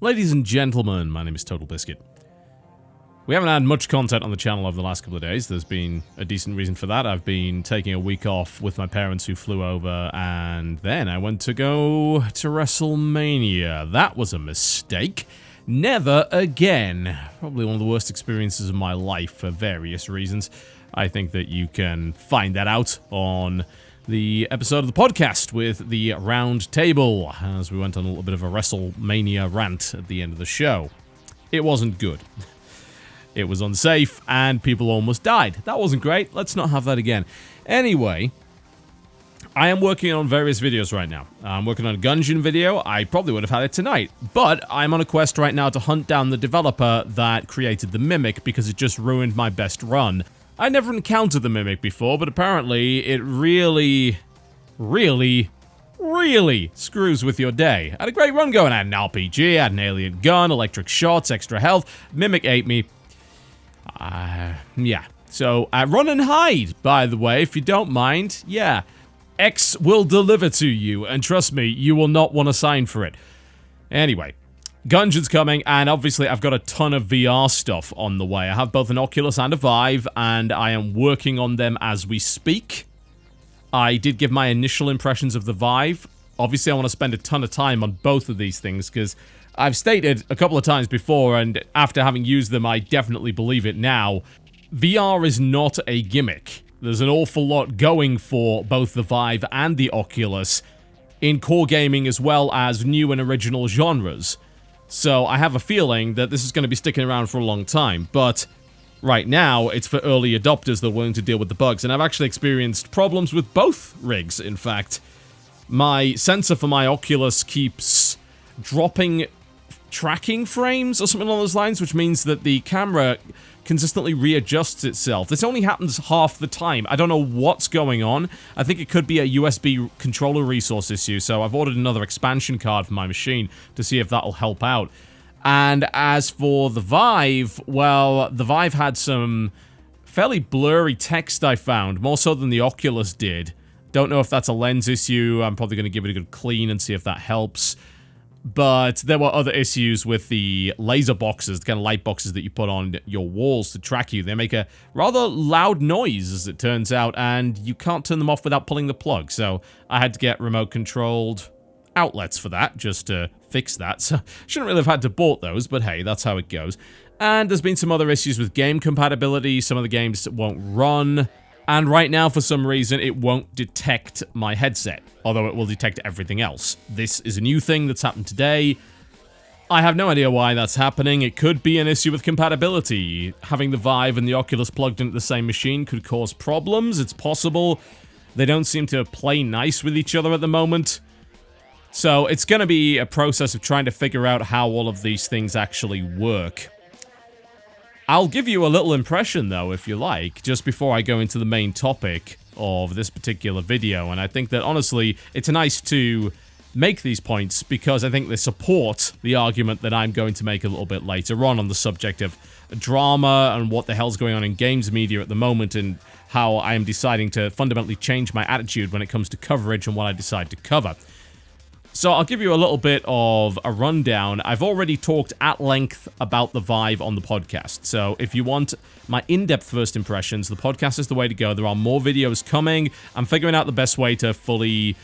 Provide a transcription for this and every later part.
Ladies and gentlemen, my name is TotalBiscuit. We haven't had much content on the channel over the last couple of days. There's been a decent reason for that. I've been taking a week off with my parents who flew over, and then I went to go to WrestleMania. That was a mistake. Never again. Probably one of the worst experiences of my life for various reasons. I think that you can find that out on the episode of the podcast with the round table, as we went on a little bit of a WrestleMania rant at the end of the show. It wasn't good. It was unsafe, and people almost died. That wasn't great. Let's not have that again. Anyway, I am working on various videos right now. I'm working on a Gungeon video. I probably would have had it tonight, but I'm on a quest right now to hunt down the developer that created the Mimic because it just ruined my best run. I never encountered the Mimic before, but apparently it really screws with your day. I had a great run going. I had an RPG, I had an alien gun, electric shots, extra health. Mimic ate me. Yeah. So, run and hide, by the way, if you don't mind. Yeah. X will deliver to you, and trust me, you will not want to sign for it. Anyway. Gungeon's coming, and obviously I've got a ton of VR stuff on the way. I have both an Oculus and a Vive, and I am working on them as we speak. I did give my initial impressions of the Vive. Obviously, I want to spend a ton of time on both of these things, because I've stated a couple of times before, and after having used them, I definitely believe it now. VR is not a gimmick. There's an awful lot going for both the Vive and the Oculus in core gaming as well as new and original genres. So I have a feeling that this is going to be sticking around for a long time, but right now it's for early adopters that are willing to deal with the bugs, and I've actually experienced problems with both rigs, in fact. My sensor for my Oculus keeps dropping tracking frames or something along those lines, which means that the camera consistently readjusts itself. This only happens half the time. I don't know what's going on. I think it could be a USB controller resource issue, so I've ordered another expansion card for my machine to see if that'll help out. And as for the Vive, well, the Vive had some fairly blurry text I found, more so than the Oculus did. Don't know if that's a lens issue. I'm probably going to give it a good clean and see if that helps. But there were other issues with the laser boxes, the kind of light boxes that you put on your walls to track you. They make a rather loud noise, as it turns out, and you can't turn them off without pulling the plug. So I had to get remote-controlled outlets for that, just to fix that. So shouldn't really have had to bought those, but hey, that's how it goes. And there's been some other issues with game compatibility. Some of the games won't run. And right now, for some reason, it won't detect my headset, although it will detect everything else. This is a new thing that's happened today. I have no idea why that's happening. It could be an issue with compatibility. Having the Vive and the Oculus plugged into the same machine could cause problems. It's possible. They don't seem to play nice with each other at the moment. So it's going to be a process of trying to figure out how all of these things actually work. I'll give you a little impression, though, if you like, just before I go into the main topic of this particular video, and I think that, honestly, it's nice to make these points because I think they support the argument that I'm going to make a little bit later on the subject of drama and what the hell's going on in games media at the moment and how I am deciding to fundamentally change my attitude when it comes to coverage and what I decide to cover. So I'll give you a little bit of a rundown. I've already talked at length about the Vive on the podcast. So if you want my in-depth first impressions, the podcast is the way to go. There are more videos coming. I'm figuring out the best way to fully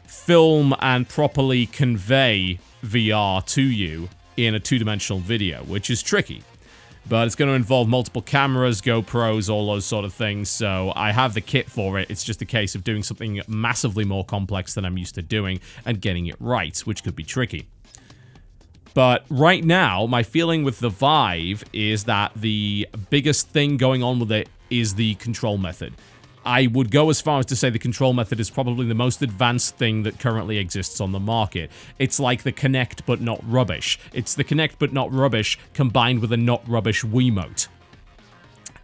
film and properly convey VR to you in a two-dimensional video, which is tricky. But it's going to involve multiple cameras, GoPros, all those sort of things, so I have the kit for it. It's just a case of doing something massively more complex than I'm used to doing and getting it right, which could be tricky. But right now, my feeling with the Vive is that the biggest thing going on with it is the control method. I would go as far as to say the control method is probably the most advanced thing that currently exists on the market. It's like the Kinect but not rubbish. It's the Kinect but not rubbish combined with a not rubbish Wiimote.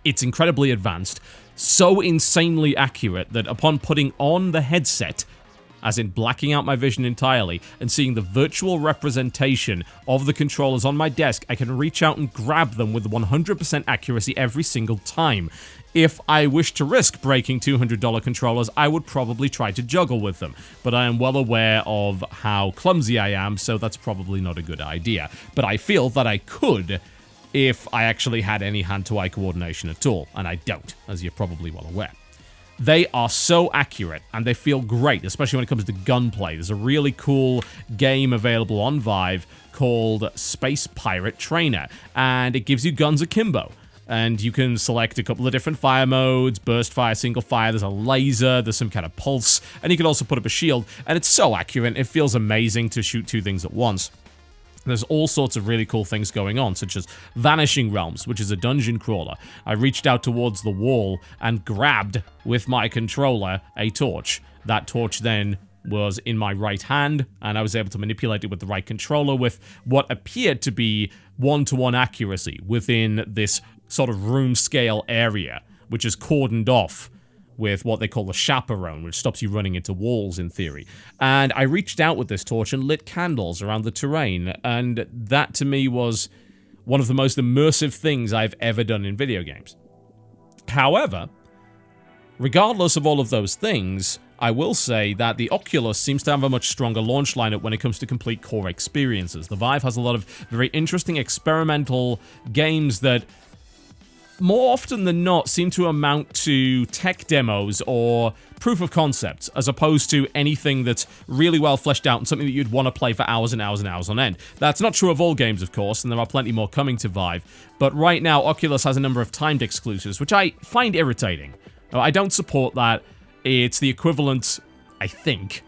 It's incredibly advanced, so insanely accurate that upon putting on the headset, as in blacking out my vision entirely, and seeing the virtual representation of the controllers on my desk, I can reach out and grab them with 100% accuracy every single time. If I wish to risk breaking $200 controllers, I would probably try to juggle with them, but I am well aware of how clumsy I am, so that's probably not a good idea. But I feel that I could if I actually had any hand-to-eye coordination at all, and I don't, as you're probably well aware. They are so accurate, and they feel great, especially when it comes to gunplay. There's a really cool game available on Vive called Space Pirate Trainer, and it gives you guns akimbo. And you can select a couple of different fire modes, burst fire, single fire, there's a laser, there's some kind of pulse, and you can also put up a shield, and it's so accurate, it feels amazing to shoot two things at once. There's all sorts of really cool things going on, such as Vanishing Realms, which is a dungeon crawler. I reached out towards the wall and grabbed, with my controller, a torch. That torch then was in my right hand, and I was able to manipulate it with the right controller with what appeared to be one-to-one accuracy within this sort of room scale area, which is cordoned off with what they call a chaperone, which stops you running into walls in theory. And I reached out with this torch and lit candles around the terrain, and that to me was one of the most immersive things I've ever done in video games. However, regardless of all of those things, I will say that the Oculus seems to have a much stronger launch lineup when it comes to complete core experiences. The Vive has a lot of very interesting experimental games that more often than not seem to amount to tech demos or proof of concepts, as opposed to anything that's really well fleshed out and something that you'd want to play for hours and hours and hours on end. That's not true of all games, of course, and there are plenty more coming to Vive, but right now Oculus has a number of timed exclusives, which I find irritating. I don't support that. It's the equivalent, I think,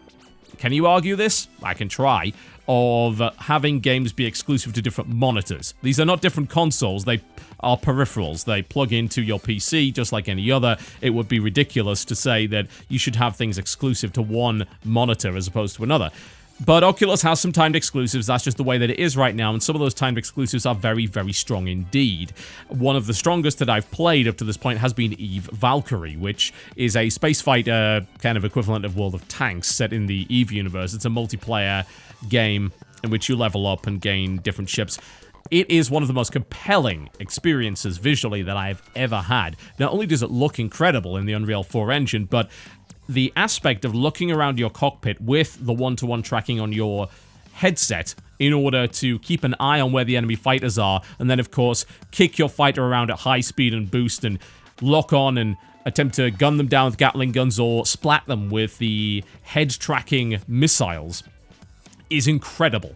can you argue this? I can try, of having games be exclusive to different monitors. These are not different consoles, they are peripherals. They plug into your PC just like any other. It would be ridiculous to say that you should have things exclusive to one monitor as opposed to another. But Oculus has some timed exclusives, that's just the way that it is right now, and some of those timed exclusives are very, very strong indeed. One of the strongest that I've played up to this point has been Eve Valkyrie, which is a space fighter kind of equivalent of World of Tanks set in the Eve universe. It's a multiplayer game in which you level up and gain different ships. It is one of the most compelling experiences visually that I've ever had. Not only does it look incredible in the Unreal 4 engine, but the aspect of looking around your cockpit with the one-to-one tracking on your headset in order to keep an eye on where the enemy fighters are, and then, of course, kick your fighter around at high speed and boost and lock on and attempt to gun them down with Gatling guns or splat them with the head-tracking missiles is incredible.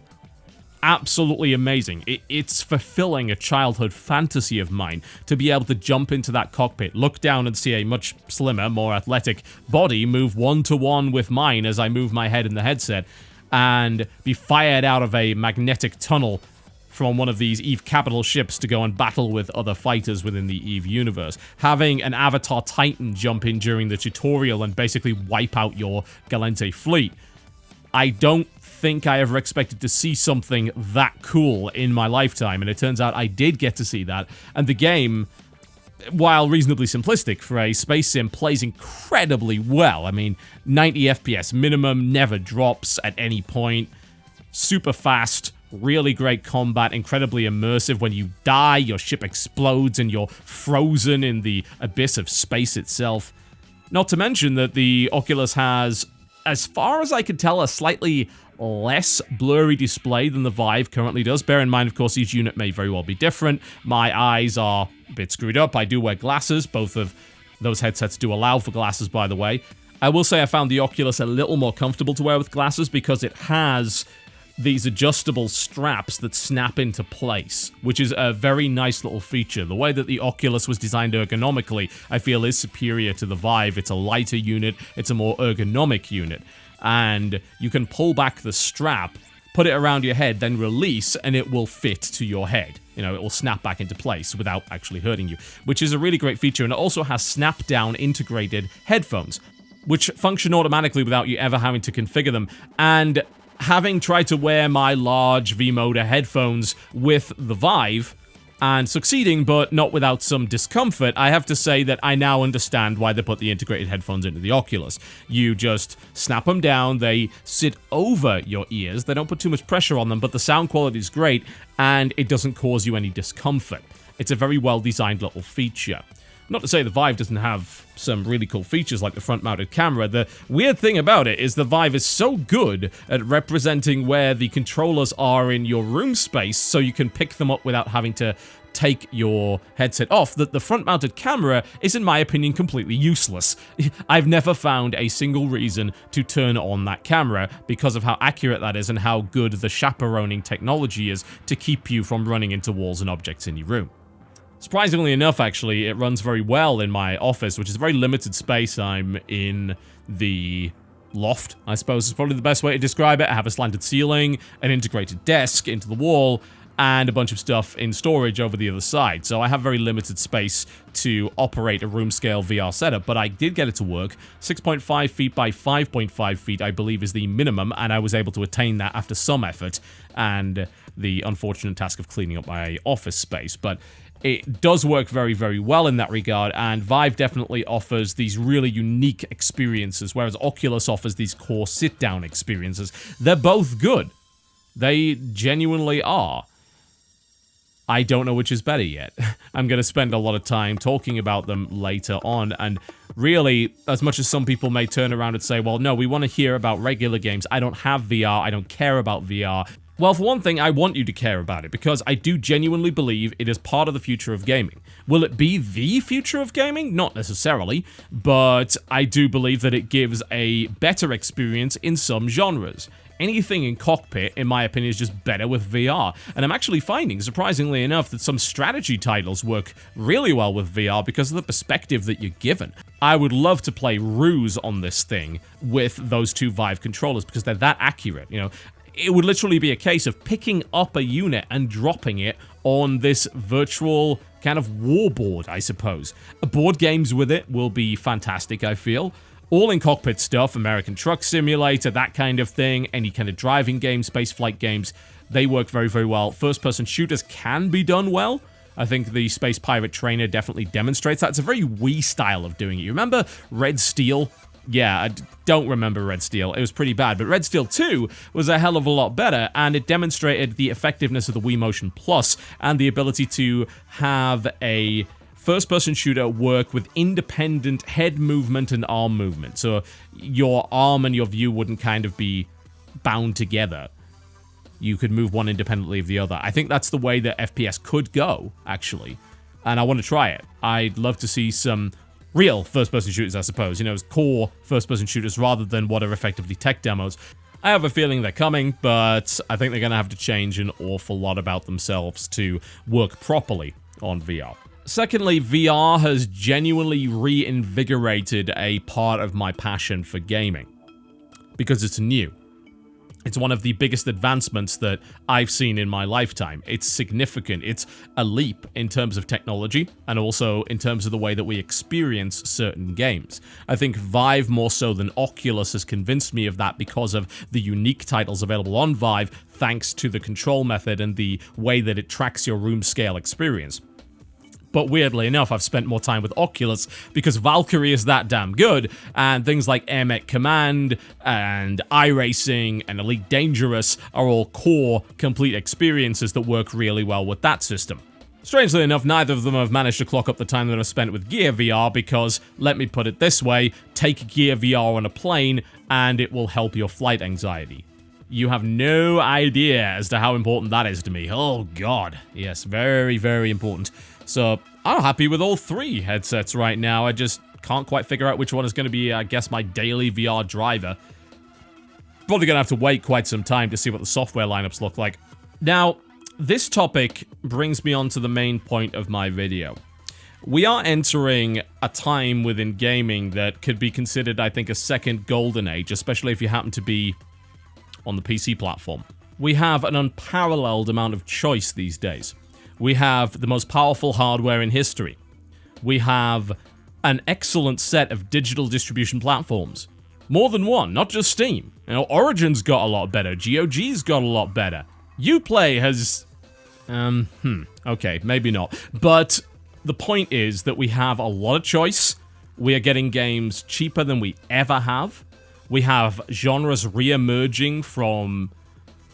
Absolutely amazing. It's fulfilling a childhood fantasy of mine to be able to jump into that cockpit, look down and see a much slimmer, more athletic body move one-to-one with mine as I move my head in the headset, and be fired out of a magnetic tunnel from one of these EVE capital ships to go and battle with other fighters within the EVE universe. Having an Avatar Titan jump in during the tutorial and basically wipe out your Galente fleet. I don't think I ever expected to see something that cool in my lifetime, and it turns out I did get to see that, and the game, while reasonably simplistic for a space sim, plays incredibly well. I mean, 90 FPS minimum, never drops at any point, super fast, really great combat, incredibly immersive. When you die, your ship explodes and you're frozen in the abyss of space itself. Not to mention that the Oculus has, as far as I can tell, a slightly less blurry display than the Vive currently does. Bear in mind, of course, each unit may very well be different. My eyes are a bit screwed up. I do wear glasses. Both of those headsets do allow for glasses, by the way. I will say I found the Oculus a little more comfortable to wear with glasses because it has these adjustable straps that snap into place, which is a very nice little feature. The way that the Oculus was designed ergonomically, I feel, is superior to the Vive. It's a lighter unit, it's a more ergonomic unit, and you can pull back the strap, put it around your head, then release, and it will fit to your head. You know, it will snap back into place without actually hurting you, which is a really great feature, and it also has snap-down integrated headphones, which function automatically without you ever having to configure them, and having tried to wear my large V-Moda headphones with the Vive, and succeeding, but not without some discomfort. I have to say that I now understand why they put the integrated headphones into the Oculus. You just snap them down, they sit over your ears, they don't put too much pressure on them, but the sound quality is great, and it doesn't cause you any discomfort. It's a very well-designed little feature. Not to say the Vive doesn't have some really cool features like the front-mounted camera. The weird thing about it is the Vive is so good at representing where the controllers are in your room space so you can pick them up without having to take your headset off, that the front-mounted camera is, in my opinion, completely useless. I've never found a single reason to turn on that camera because of how accurate that is and how good the chaperoning technology is to keep you from running into walls and objects in your room. Surprisingly enough, actually, it runs very well in my office, which is a very limited space. I'm in the loft, I suppose is probably the best way to describe it. I have a slanted ceiling, an integrated desk into the wall, and a bunch of stuff in storage over the other side. So I have very limited space to operate a room-scale VR setup, but I did get it to work. 6.5 feet by 5.5 feet, I believe, is the minimum, and I was able to attain that after some effort and the unfortunate task of cleaning up my office space. But it does work very, very well in that regard, and Vive definitely offers these really unique experiences, whereas Oculus offers these core sit-down experiences. They're both good. They genuinely are. I don't know which is better yet. I'm going to spend a lot of time talking about them later on, and really, as much as some people may turn around and say, well, no, we want to hear about regular games. I don't have VR. I don't care about VR. Well, for one thing, I want you to care about it, because I do genuinely believe it is part of the future of gaming. Will it be the future of gaming? Not necessarily, but I do believe that it gives a better experience in some genres. Anything in cockpit, in my opinion, is just better with VR. And I'm actually finding, surprisingly enough, that some strategy titles work really well with VR because of the perspective that you're given. I would love to play Ruse on this thing with those two Vive controllers because they're that accurate, you know. It would literally be a case of picking up a unit and dropping it on this virtual kind of warboard, I suppose. Board games with it will be fantastic, I feel. All in cockpit stuff, American Truck Simulator, that kind of thing, any kind of driving games, spaceflight games, they work very, very well. First-person shooters can be done well. I think the Space Pirate Trainer definitely demonstrates that. It's a very Wii style of doing it. You remember Red Steel? Yeah, I don't remember Red Steel. It was pretty bad, but Red Steel 2 was a hell of a lot better, and it demonstrated the effectiveness of the Wii Motion Plus and the ability to have a first-person shooter work with independent head movement and arm movement. So your arm and your view wouldn't kind of be bound together. You could move one independently of the other. I think that's the way that FPS could go, actually, and I want to try it. I'd love to see some real first-person shooters, I suppose, you know, core first-person shooters rather than what are effectively tech demos. I have a feeling they're coming, but I think they're going to have to change an awful lot about themselves to work properly on VR. Secondly, VR has genuinely reinvigorated a part of my passion for gaming, because it's new. It's one of the biggest advancements that I've seen in my lifetime. It's significant. It's a leap in terms of technology and also in terms of the way that we experience certain games. I think Vive, more so than Oculus, has convinced me of that because of the unique titles available on Vive, thanks to the control method and the way that it tracks your room scale experience. But weirdly enough, I've spent more time with Oculus because Valkyrie is that damn good, and things like Air Mech Command and iRacing and Elite Dangerous are all core, complete experiences that work really well with that system. Strangely enough, neither of them have managed to clock up the time that I've spent with Gear VR because, let me put it this way, take Gear VR on a plane and it will help your flight anxiety. You have no idea as to how important that is to me. Oh god. Yes, very, very important. So, I'm happy with all three headsets right now. I just can't quite figure out which one is going to be, I guess, my daily VR driver. Probably going to have to wait quite some time to see what the software lineups look like. Now, this topic brings me on to the main point of my video. We are entering a time within gaming that could be considered, I think, a second golden age, especially if you happen to be on the PC platform. We have an unparalleled amount of choice these days. We have the most powerful hardware in history. We have an excellent set of digital distribution platforms. More than one, not just Steam. You know, Origin's got a lot better. GOG's got a lot better. Uplay has Okay, maybe not. But the point is that we have a lot of choice. We are getting games cheaper than we ever have. We have genres re-emerging from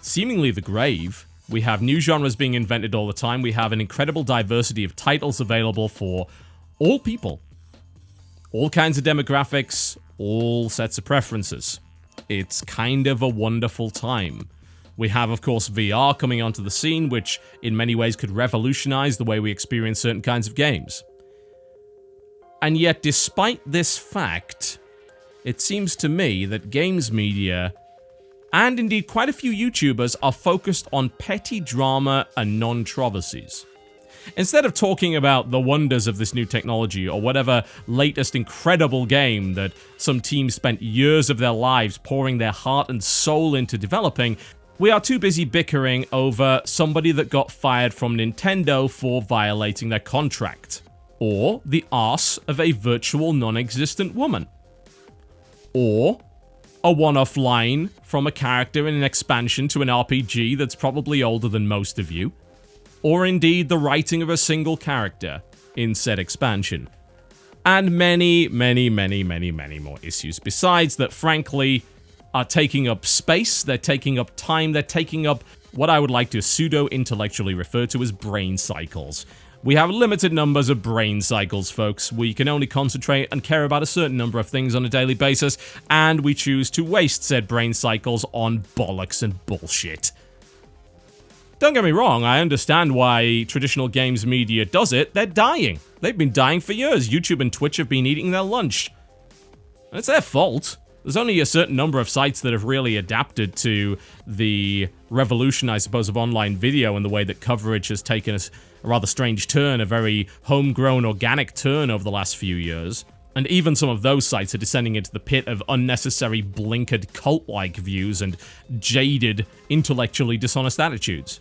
seemingly the grave. We have new genres being invented all the time. We have an incredible diversity of titles available for all people. All kinds of demographics, all sets of preferences. It's kind of a wonderful time. We have, of course, VR coming onto the scene, which in many ways could revolutionize the way we experience certain kinds of games. And yet, despite this fact, it seems to me that games media, and indeed quite a few YouTubers, are focused on petty drama and non-controversies. Instead of talking about the wonders of this new technology or whatever latest incredible game that some team spent years of their lives pouring their heart and soul into developing, we are too busy bickering over somebody that got fired from Nintendo for violating their contract, or the arse of a virtual non-existent woman, or a one-off line from a character in an expansion to an RPG that's probably older than most of you, or indeed the writing of a single character in said expansion. And many, many, many, many, many more issues besides that, frankly, are taking up space, they're taking up time, they're taking up what I would like to pseudo-intellectually refer to as brain cycles. We have limited numbers of brain cycles, folks. We can only concentrate and care about a certain number of things on a daily basis, and we choose to waste said brain cycles on bollocks and bullshit. Don't get me wrong, I understand why traditional games media does it. They're dying. They've been dying for years. YouTube and Twitch have been eating their lunch. And it's their fault. There's only a certain number of sites that have really adapted to the revolution, I suppose, of online video and the way that coverage has taken a rather strange turn, a very homegrown, organic turn over the last few years. And even some of those sites are descending into the pit of unnecessary, blinkered, cult-like views and jaded, intellectually dishonest attitudes.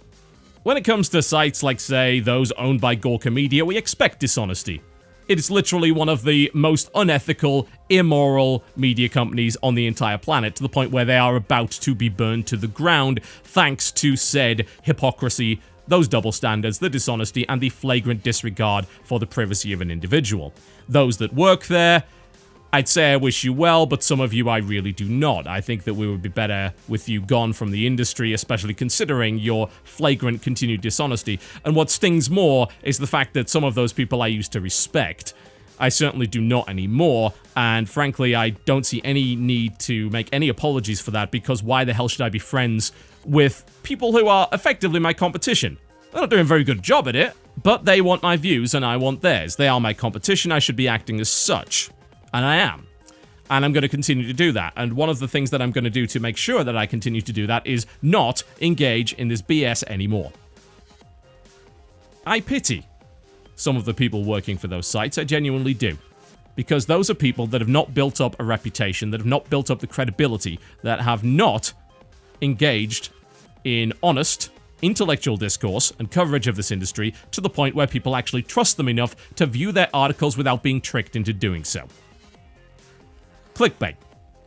When it comes to sites like, say, those owned by Gorka Media, we expect dishonesty. It is literally one of the most unethical, immoral media companies on the entire planet, to the point where they are about to be burned to the ground thanks to said hypocrisy, those double standards, the dishonesty, and the flagrant disregard for the privacy of an individual. Those that work there, I'd say I wish you well, but some of you I really do not. I think that we would be better with you gone from the industry, especially considering your flagrant continued dishonesty. And what stings more is the fact that some of those people I used to respect, I certainly do not anymore, and frankly, I don't see any need to make any apologies for that, because why the hell should I be friends with people who are effectively my competition? They're not doing a very good job at it, but they want my views and I want theirs. They are my competition, I should be acting as such. And I am. And I'm going to continue to do that. And one of the things that I'm going to do to make sure that I continue to do that is not engage in this BS anymore. I pity some of the people working for those sites. I genuinely do. Because those are people that have not built up a reputation, that have not built up the credibility, that have not engaged in honest, intellectual discourse and coverage of this industry to the point where people actually trust them enough to view their articles without being tricked into doing so. Clickbait.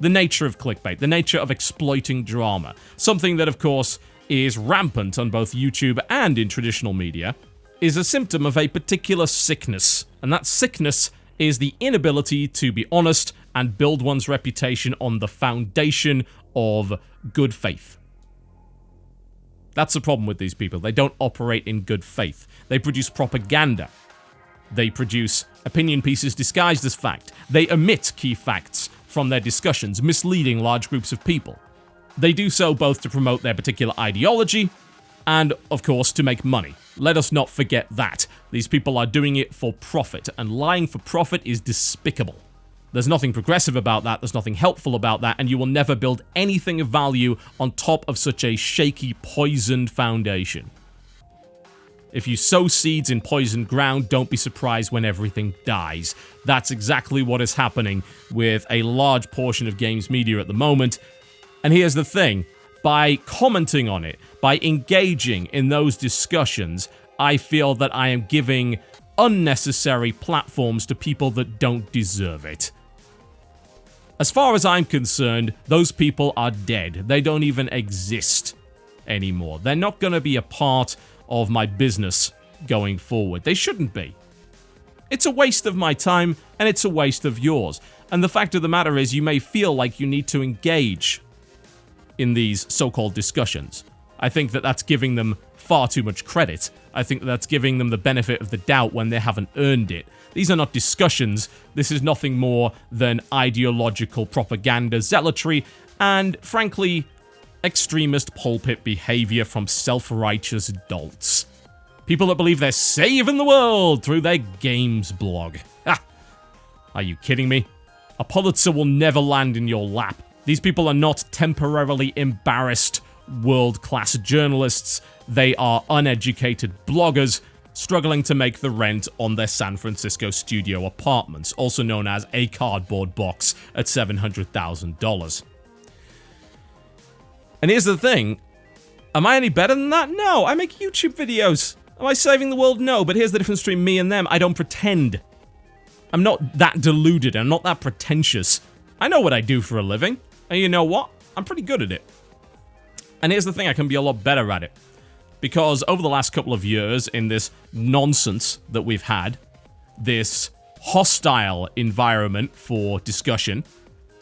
The nature of clickbait. The nature of exploiting drama. Something that, of course, is rampant on both YouTube and in traditional media, is a symptom of a particular sickness. And that sickness is the inability to be honest and build one's reputation on the foundation of good faith. That's the problem with these people. They don't operate in good faith. They produce propaganda. They produce opinion pieces disguised as fact. They omit key facts from their discussions, misleading large groups of people. They do so both to promote their particular ideology and, of course, to make money. Let us not forget that. These people are doing it for profit, and lying for profit is despicable. There's nothing progressive about that, there's nothing helpful about that, and you will never build anything of value on top of such a shaky, poisoned foundation. If you sow seeds in poisoned ground, don't be surprised when everything dies. That's exactly what is happening with a large portion of games media at the moment. And here's the thing. By commenting on it, by engaging in those discussions, I feel that I am giving unnecessary platforms to people that don't deserve it. As far as I'm concerned, those people are dead. They don't even exist anymore. They're not going to be a part of my business going forward. They shouldn't be. It's a waste of my time, and it's a waste of yours. And the fact of the matter is, you may feel like you need to engage in these so-called discussions. I think that that's giving them far too much credit. I think that's giving them the benefit of the doubt when they haven't earned it. These are not discussions. This is nothing more than ideological propaganda, zealotry, and, frankly, extremist pulpit behavior from self-righteous dolts. People that believe they're saving the world through their games blog. Ha! Are you kidding me? A Pulitzer will never land in your lap. These people are not temporarily embarrassed world-class journalists. They are uneducated bloggers struggling to make the rent on their San Francisco studio apartments, also known as a cardboard box at $700,000. And here's the thing. Am I any better than that? No, I make YouTube videos. Am I saving the world? No, but here's the difference between me and them. I don't pretend. I'm not that deluded. I'm not that pretentious. I know what I do for a living. And you know what? I'm pretty good at it. And here's the thing, I can be a lot better at it. Because over the last couple of years, in this nonsense that we've had, this hostile environment for discussion,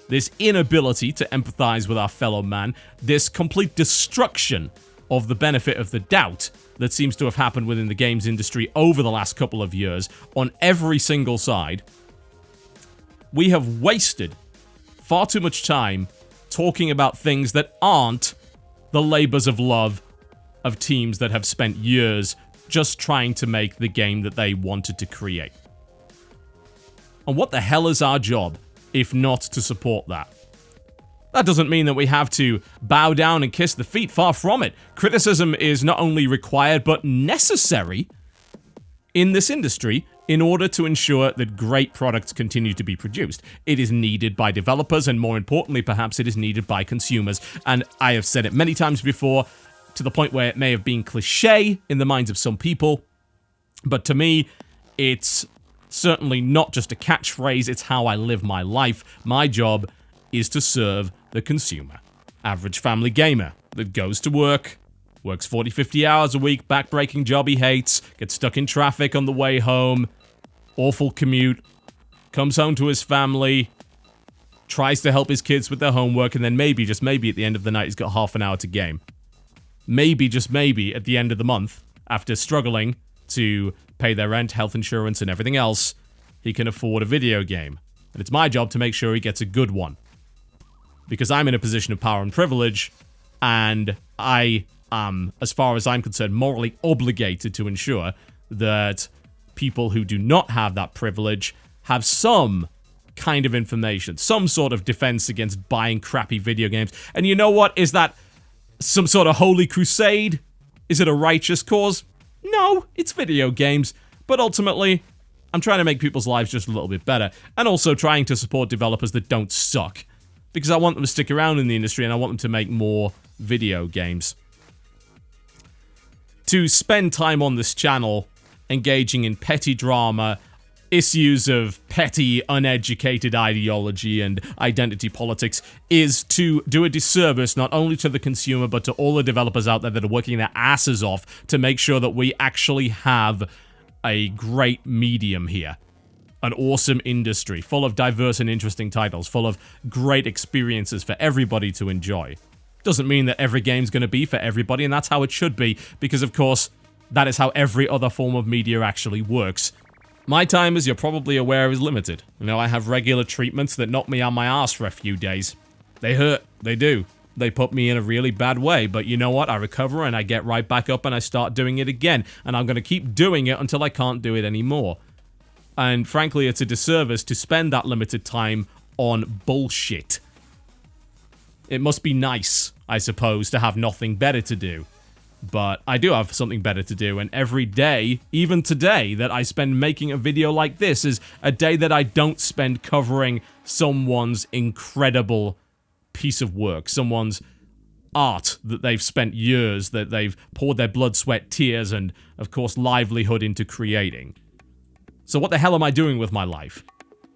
this inability to empathize with our fellow man, this complete destruction of the benefit of the doubt that seems to have happened within the games industry over the last couple of years on every single side, we have wasted far too much time talking about things that aren't the labors of love of teams that have spent years just trying to make the game that they wanted to create. And what the hell is our job if not to support that? That doesn't mean that we have to bow down and kiss the feet, far from it. Criticism is not only required but necessary in this industry in order to ensure that great products continue to be produced. It is needed by developers, and more importantly, perhaps it is needed by consumers. And I have said it many times before, to the point where it may have been cliche in the minds of some people, but to me, it's certainly not just a catchphrase, it's how I live my life. My job is to serve the consumer. Average family gamer that goes to work, works 40, 50 hours a week, back-breaking job he hates, gets stuck in traffic on the way home, awful commute, comes home to his family, tries to help his kids with their homework, and then maybe, just maybe, at the end of the night, he's got half an hour to game. Maybe, just maybe, at the end of the month, after struggling to pay their rent, health insurance, and everything else, he can afford a video game. And it's my job to make sure he gets a good one. Because I'm in a position of power and privilege, and I am, as far as I'm concerned, morally obligated to ensure that people who do not have that privilege have some kind of information, some sort of defense against buying crappy video games. And you know what? Is that some sort of holy crusade? Is it a righteous cause? No, it's video games. But ultimately, I'm trying to make people's lives just a little bit better. And also trying to support developers that don't suck. Because I want them to stick around in the industry and I want them to make more video games. To spend time on this channel engaging in petty drama, issues of petty, uneducated ideology and identity politics is to do a disservice not only to the consumer but to all the developers out there that are working their asses off to make sure that we actually have a great medium here. An awesome industry, full of diverse and interesting titles, full of great experiences for everybody to enjoy. Doesn't mean that every game's going to be for everybody, and that's how it should be, because of course, that is how every other form of media actually works. My time, as you're probably aware, is limited. You know, I have regular treatments that knock me on my ass for a few days. They hurt, they do. They put me in a really bad way, but you know what? I recover and I get right back up and I start doing it again, and I'm going to keep doing it until I can't do it anymore. And frankly, it's a disservice to spend that limited time on bullshit. It must be nice, I suppose, to have nothing better to do. But I do have something better to do, and every day, even today, that I spend making a video like this is a day that I don't spend covering someone's incredible piece of work, someone's art that they've spent years, that they've poured their blood, sweat, tears, and, of course, livelihood into creating. So what the hell am I doing with my life?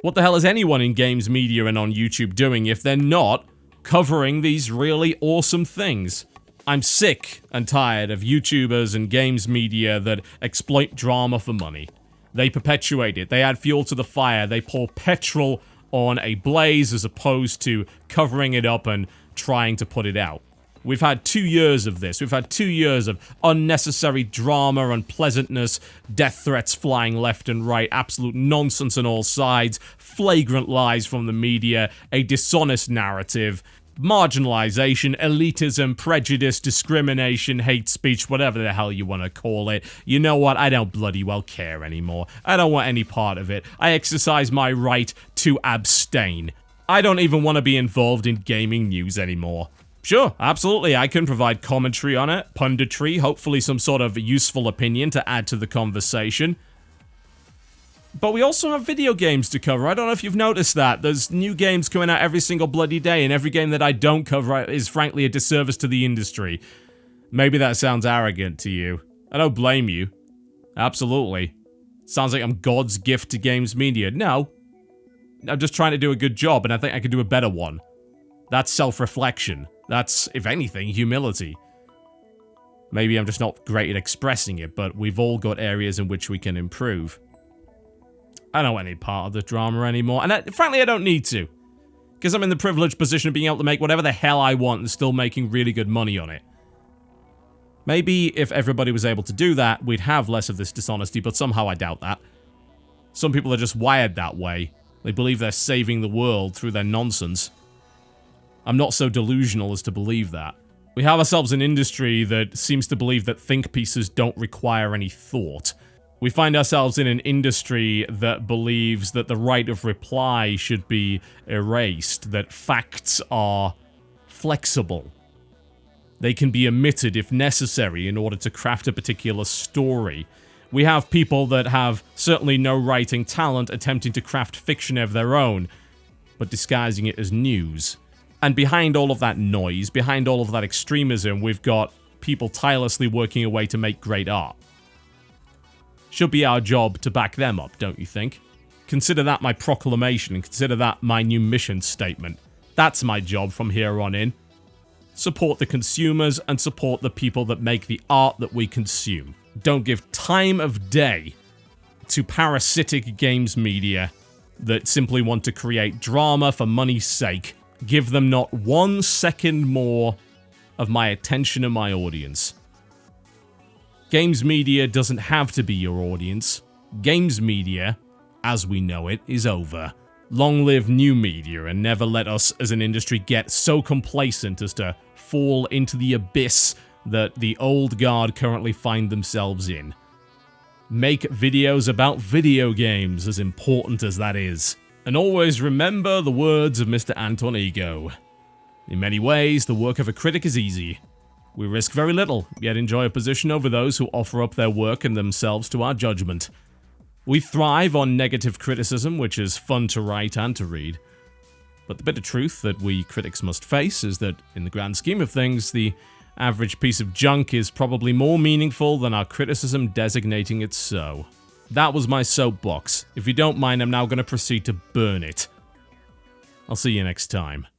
What the hell is anyone in games media and on YouTube doing if they're not covering these really awesome things? I'm sick and tired of YouTubers and games media that exploit drama for money. They perpetuate it. They add fuel to the fire. They pour petrol on a blaze as opposed to covering it up and trying to put it out. We've had 2 years of this. We've had 2 years of unnecessary drama, unpleasantness, death threats flying left and right, absolute nonsense on all sides, flagrant lies from the media, a dishonest narrative, marginalization, elitism, prejudice, discrimination, hate speech, whatever the hell you want to call it. You know what? I don't bloody well care anymore. I don't want any part of it. I exercise my right to abstain. I don't even want to be involved in gaming news anymore. Sure, absolutely, I can provide commentary on it, punditry, hopefully some sort of useful opinion to add to the conversation. But we also have video games to cover. I don't know if you've noticed that. There's new games coming out every single bloody day, and every game that I don't cover is frankly a disservice to the industry. Maybe that sounds arrogant to you. I don't blame you. Absolutely. Sounds like I'm God's gift to games media. No. I'm just trying to do a good job, and I think I could do a better one. That's self-reflection. That's, if anything, humility. Maybe I'm just not great at expressing it, but we've all got areas in which we can improve. I don't want any part of the drama anymore, and frankly, I don't need to. Because I'm in the privileged position of being able to make whatever the hell I want and still making really good money on it. Maybe if everybody was able to do that, we'd have less of this dishonesty, but somehow I doubt that. Some people are just wired that way. They believe they're saving the world through their nonsense. I'm not so delusional as to believe that. We have ourselves an industry that seems to believe that think pieces don't require any thought. We find ourselves in an industry that believes that the right of reply should be erased, that facts are flexible. They can be omitted if necessary in order to craft a particular story. We have people that have certainly no writing talent attempting to craft fiction of their own, but disguising it as news. And behind all of that noise, behind all of that extremism, we've got people tirelessly working away to make great art. Should be our job to back them up, don't you think? Consider that my proclamation, and consider that my new mission statement. That's my job from here on in. Support the consumers and support the people that make the art that we consume. Don't give time of day to parasitic games media that simply want to create drama for money's sake. Give them not 1 second more of my attention and my audience. Games media doesn't have to be your audience. Games media, as we know it, is over. Long live new media, and never let us as an industry get so complacent as to fall into the abyss that the old guard currently find themselves in. Make videos about video games, as important as that is. And always remember the words of Mr. Anton Ego. In many ways, the work of a critic is easy. We risk very little, yet enjoy a position over those who offer up their work and themselves to our judgment. We thrive on negative criticism, which is fun to write and to read. But the bitter truth that we critics must face is that, in the grand scheme of things, the average piece of junk is probably more meaningful than our criticism designating it so. That was my soapbox. If you don't mind, I'm now going to proceed to burn it. I'll see you next time.